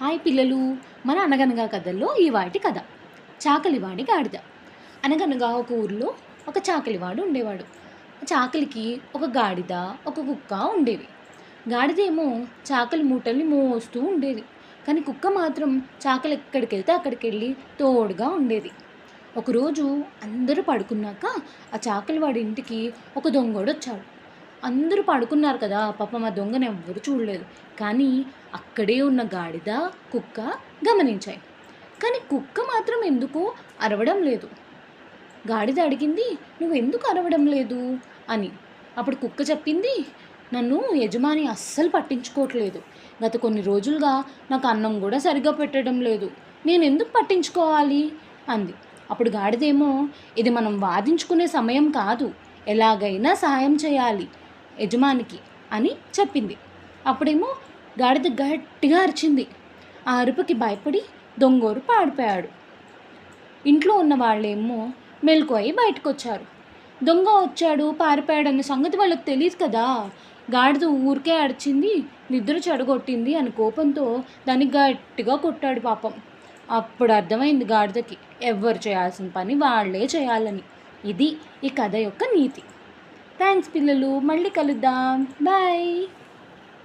Hi పిల్లలు. మన అనగనగా కథల్లో ఈ వాటి కథ చాకలివాడి గాడిద. అనగనగా ఒక ఊరిలో ఒక చాకలివాడు ఉండేవాడు. చాకలికి ఒక గాడిద, ఒక కుక్క ఉండేవి. గాడిదేమో చాకలి మూటల్ని మోస్తూ ఉండేది. కానీ కుక్క మాత్రం చాకలి ఎక్కడికి వెళ్తే అక్కడికి వెళ్ళి తోడుగా ఉండేది. ఒకరోజు అందరూ పడుకున్నాక ఆ చాకలివాడి ఇంటికి ఒక దొంగోడొచ్చాడు. అందరూ పడుకున్నారు కదా, పాపం ఆ దొంగను ఎవ్వరు చూడలేదు. కానీ అక్కడే ఉన్న గాడిద, కుక్క గమనించాయి. కానీ కుక్క మాత్రం ఎందుకో అరవడం లేదు. గాడిద అడిగింది, నువ్వెందుకు అరవడం లేదు అని. అప్పుడు కుక్క చెప్పింది, నన్ను యజమాని అస్సలు పట్టించుకోవట్లేదు. గత కొన్ని రోజులుగా నాకు అన్నం కూడా సరిగ్గా పెట్టడం లేదు. నేను ఎందుకు పట్టించుకోవాలి అంది. అప్పుడు గాడిదేమో, ఇది మనం వాదించుకునే సమయం కాదు, ఎలాగైనా సహాయం చేయాలి యజమానికి అని చెప్పింది. అప్పుడేమో గాడిద గట్టిగా అరిచింది. ఆ అరుపుకి భయపడి దొంగోరు పాడిపోయాడు. ఇంట్లో ఉన్న వాళ్ళేమో మెలకువ అయి బయటకు వచ్చారు. దొంగ వచ్చాడు, పారిపోయాడన్న సంగతి వాళ్ళకి తెలియదు కదా. గాడిద ఊరికే అరిచింది, నిద్ర చెడగొట్టింది అని కోపంతో దాన్ని గట్టిగా కొట్టాడు పాపం. అప్పుడు అర్థమైంది గాడిదకి, ఎవ్వరు చేయాల్సిన పని వాళ్ళే చేయాలని. ఇది ఈ కథ యొక్క నీతి. థ్యాంక్స్ పిల్లలు, మళ్ళీ కలుద్దాం. బాయ్.